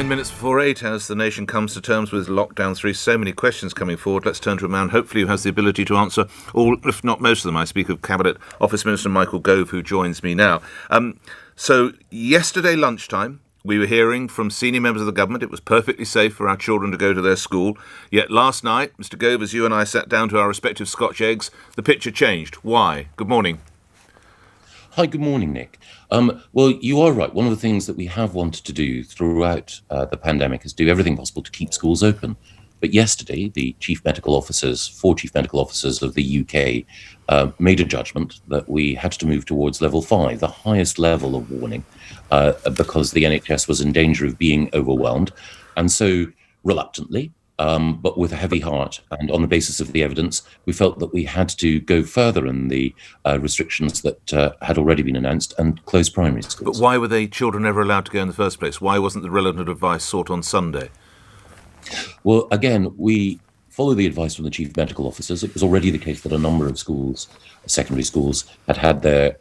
9 minutes before 8 as the nation comes to terms with lockdown 3. So many questions coming forward. Let's turn to a man hopefully who has the ability to answer all, if not most of them. I speak of Cabinet Office Minister Michael Gove, who joins me now. So yesterday lunchtime, we were hearing from senior members of the government it was perfectly safe for our children to go to their school. Yet last night, Mr Gove, as you and I sat down to our respective Scotch eggs, the picture changed. Why? Good morning. Hi, good morning, Nick. Well, you are right. One of the things that we have wanted to do throughout the pandemic is do everything possible to keep schools open. But yesterday, the four chief medical officers of the UK made a judgment that we had to move towards level 5, the highest level of warning, because the NHS was in danger of being overwhelmed. And so, reluctantly, but with a heavy heart and on the basis of the evidence, we felt that we had to go further in the restrictions that had already been announced and close primary schools. But why were they children ever allowed to go in the first place? Why wasn't the relevant advice sought on Sunday? Well, again, we follow the advice from the chief medical officers. It was already the case that a number of schools, secondary schools, had their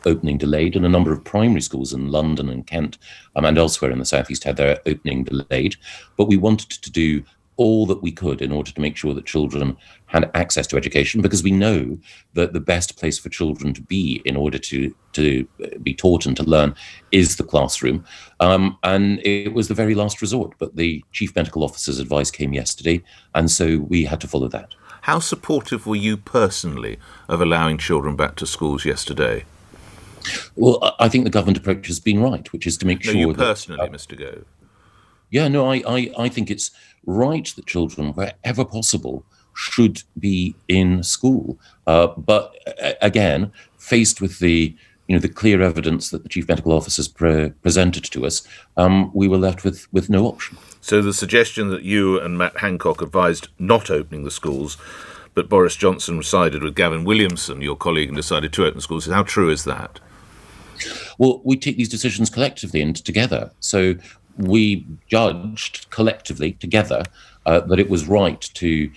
opening delayed, and a number of primary schools in London and Kent and elsewhere in the southeast had their opening delayed. But we wanted to do all that we could in order to make sure that children had access to education, because we know that the best place for children to be in order to be taught and to learn is the classroom. And it was the very last resort. But the chief medical officer's advice came yesterday, and so we had to follow that. How supportive were you personally of allowing children back to schools yesterday? Well, I think the government approach has been right, which is to make sure you personally, Mr Gove. Yeah, no, I think it's right that children, wherever possible, should be in school. But again, faced with the clear evidence that the chief medical officers presented to us, we were left with no option. So the suggestion that you and Matt Hancock advised not opening the schools, but Boris Johnson sided with Gavin Williamson, your colleague, and decided to open schools, how true is that? Well, we take these decisions collectively and together. So we judged collectively together that it was right to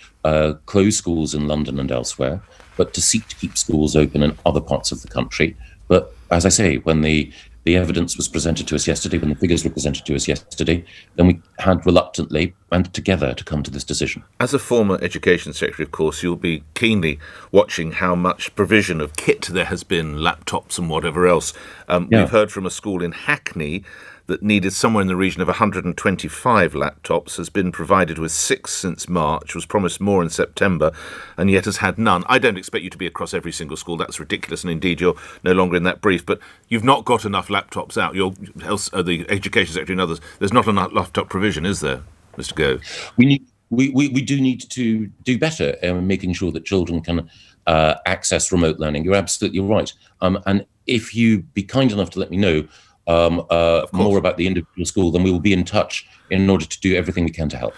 close schools in London and elsewhere, but to seek to keep schools open in other parts of the country. But as I say, when the evidence was presented to us yesterday, when the figures were presented to us yesterday, then we had reluctantly and together to come to this decision. As a former Education Secretary, of course, you'll be keenly watching how much provision of kit there has been, laptops and whatever else. We've heard from a school in Hackney that needed somewhere in the region of 125 laptops, has been provided with 6 since March, was promised more in September, and yet has had none. I don't expect you to be across every single school. That's ridiculous, and indeed you're no longer in that brief. But you've not got enough laptops out. The Education Secretary and others, there's not enough laptop provision, is there, Mr Gove? We do need to do better in making sure that children can access remote learning. You're absolutely right. And if you be kind enough to let me know more about the individual school, then we will be in touch in order to do everything we can to help.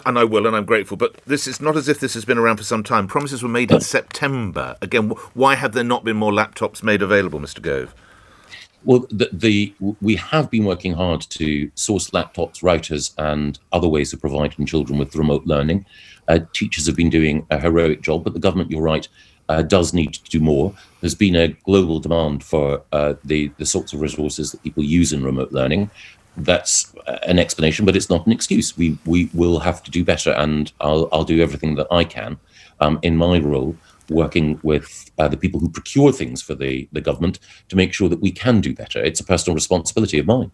And I will, and I'm grateful. But this is not as if this has been around for some time. Promises were made in September. Again, why have there not been more laptops made available, Mr Gove? Well, we have been working hard to source laptops, routers, and other ways of providing children with remote learning. Teachers have been doing a heroic job, but the government, you're right, does need to do more. There's been a global demand for the sorts of resources that people use in remote learning. That's an explanation, but it's not an excuse. We will have to do better, and I'll do everything that I can in my role, working with the people who procure things for the government to make sure that we can do better. It's a personal responsibility of mine.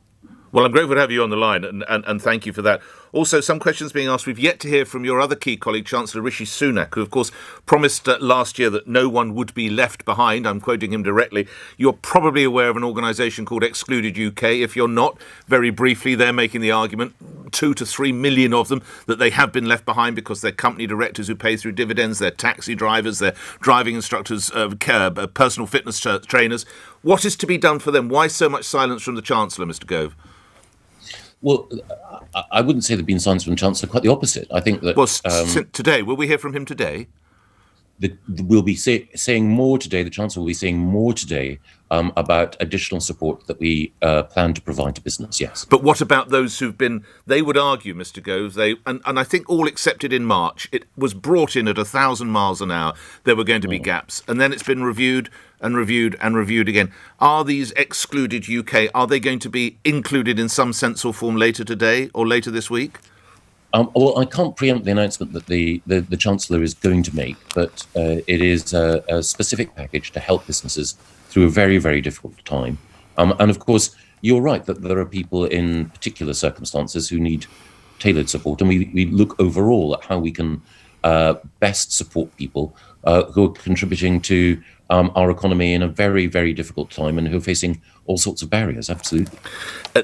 Well, I'm grateful to have you on the line, and thank you for that. Also, some questions being asked. We've yet to hear from your other key colleague, Chancellor Rishi Sunak, who, of course, promised last year that no one would be left behind. I'm quoting him directly. You're probably aware of an organisation called Excluded UK. If you're not, very briefly, they're making the argument, 2 to 3 million of them, that they have been left behind because they're company directors who pay through dividends, they're taxi drivers, they're driving instructors, personal fitness trainers. What is to be done for them? Why so much silence from the Chancellor, Mr Gove? Well, I wouldn't say there've been signs from the Chancellor, quite the opposite. I think that... Today, will we hear from him today? we'll be saying more today. The Chancellor will be saying more today about additional support that we plan to provide to business, yes. But what about those who've been, they would argue, Mr. Gove, and I think all accepted in March, it was brought in at 1,000 miles an hour, there were going to be gaps, and then it's been reviewed and reviewed and reviewed again. Are these excluded UK, are they going to be included in some sense or form later today or later this week? Well, I can't preempt the announcement that the Chancellor is going to make, but it is a specific package to help businesses through a very, very difficult time. And of course, you're right that there are people in particular circumstances who need tailored support. And we look overall at how we can best support people who are contributing to our economy in a very, very difficult time and who are facing all sorts of barriers, absolutely.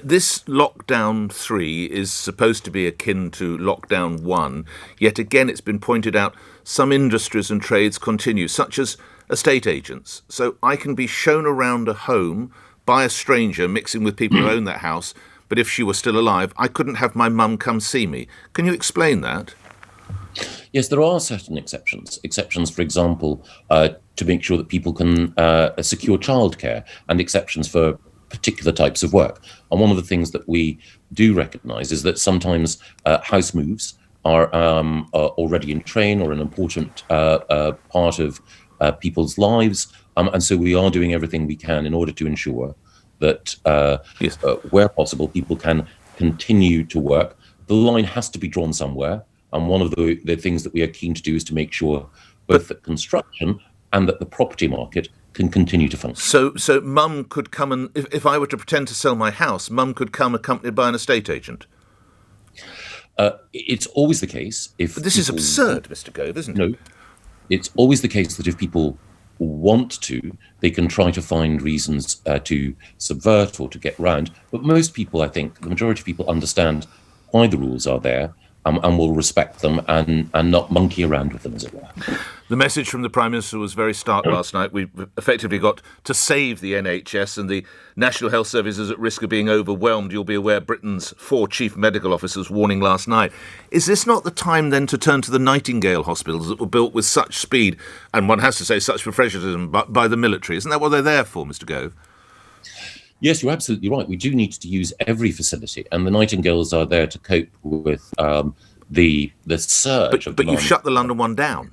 This lockdown 3 is supposed to be akin to lockdown 1, yet again it's been pointed out some industries and trades continue, such as estate agents. So I can be shown around a home by a stranger mixing with people who own that house, but if she were still alive, I couldn't have my mum come see me. Can you explain that? Yes, there are certain exceptions. Exceptions, for example, to make sure that people can secure childcare, and exceptions for particular types of work. And one of the things that we do recognise is that sometimes house moves are already in train or an important part of people's lives. And so we are doing everything we can in order to ensure that where possible, people can continue to work. The line has to be drawn somewhere. And one of the things that we are keen to do is to make sure both that construction and that the property market can continue to function. So mum could come and, if I were to pretend to sell my house, mum could come accompanied by an estate agent? It's always the case if... But this is absurd, Mr. Gove, isn't it? No, it's always the case that if people want to, they can try to find reasons to subvert or to get round. But most people, I think, the majority of people understand why the rules are there, and will respect them and not monkey around with them, as it were. The message from the Prime Minister was very stark last night. We effectively got to save the NHS, and the National Health Service is at risk of being overwhelmed. You'll be aware Britain's 4 chief medical officers warning last night. Is this not the time then to turn to the Nightingale hospitals that were built with such speed, and one has to say such professionalism, by the military? Isn't that what they're there for, Mr. Gove? Yes, you're absolutely right. We do need to use every facility, and the Nightingales are there to cope with the surge. But you've shut the London one down.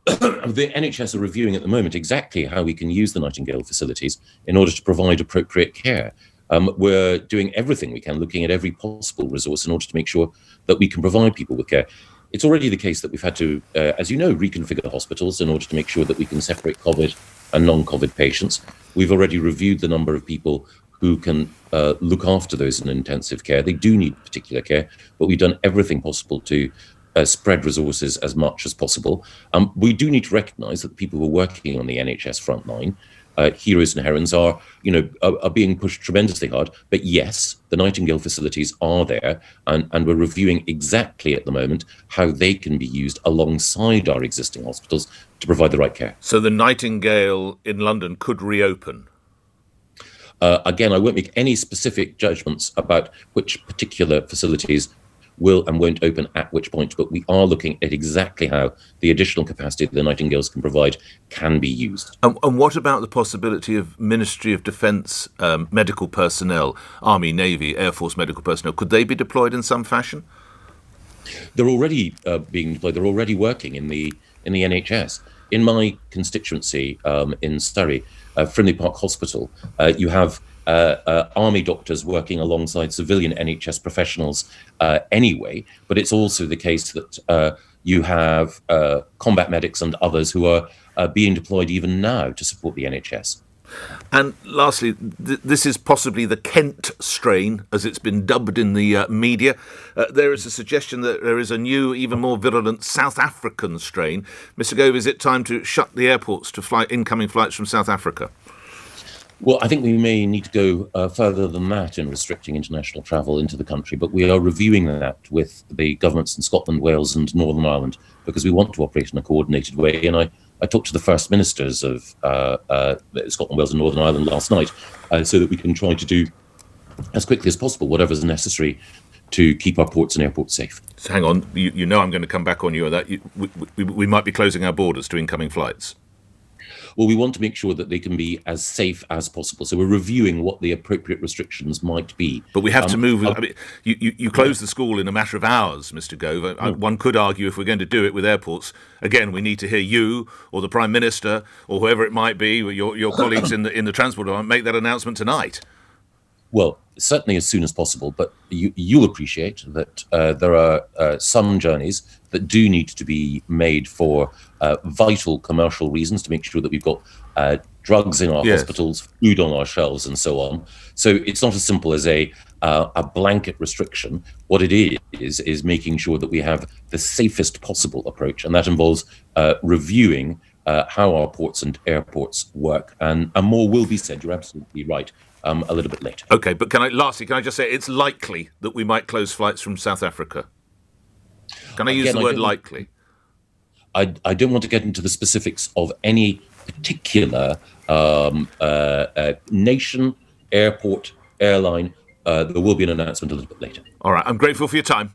The NHS are reviewing at the moment exactly how we can use the Nightingale facilities in order to provide appropriate care. We're doing everything we can, looking at every possible resource in order to make sure that we can provide people with care. It's already the case that we've had to, as you know, reconfigure hospitals in order to make sure that we can separate COVID and non-COVID patients. We've already reviewed the number of people who can look after those in intensive care. They do need particular care, but we've done everything possible to spread resources as much as possible. We do need to recognise that the people who are working on the NHS frontline, heroes and heroines, are being pushed tremendously hard. But yes, the Nightingale facilities are there, and we're reviewing exactly at the moment how they can be used alongside our existing hospitals to provide the right care. So the Nightingale in London could reopen? Again, I won't make any specific judgments about which particular facilities will and won't open at which point, but we are looking at exactly how the additional capacity that the Nightingales can provide can be used. And what about the possibility of Ministry of Defence medical personnel, Army, Navy, Air Force medical personnel? Could they be deployed in some fashion? They're already being deployed. They're already working in the NHS. In my constituency in Surrey, Frimley Park Hospital, you have army doctors working alongside civilian NHS professionals anyway, but it's also the case that you have combat medics and others who are being deployed even now to support the NHS. And lastly, this is possibly the Kent strain, as it's been dubbed in the media. There is a suggestion that there is a new, even more virulent South African strain. Mr. Gove, is it time to shut the airports to incoming flights from South Africa? Well, I think we may need to go further than that in restricting international travel into the country, but we are reviewing that with the governments in Scotland, Wales and Northern Ireland, because we want to operate in a coordinated way. And I talked to the First Ministers of Scotland, Wales and Northern Ireland last night so that we can try to do as quickly as possible whatever is necessary to keep our ports and airports safe. So hang on, you know I'm going to come back on you on that. We might be closing our borders to incoming flights. Well, we want to make sure that they can be as safe as possible. So we're reviewing what the appropriate restrictions might be. But we have to move. I mean, you close the school in a matter of hours, Mr. Gove. One could argue if we're going to do it with airports, again, we need to hear you or the Prime Minister or whoever it might be, your colleagues in the transport department, make that announcement tonight. Well, certainly as soon as possible, but you'll appreciate that there are some journeys that do need to be made for vital commercial reasons to make sure that we've got drugs in our hospitals, food on our shelves, and so on. So it's not as simple as a blanket restriction. What it is making sure that we have the safest possible approach, and that involves reviewing how our ports and airports work, and more will be said. You're absolutely right. A little bit later. Okay, but lastly, can I just say it's likely that we might close flights from South Africa? Can I use the word likely? I don't want to get into the specifics of any particular nation, airport, airline. There will be an announcement a little bit later. All right, I'm grateful for your time.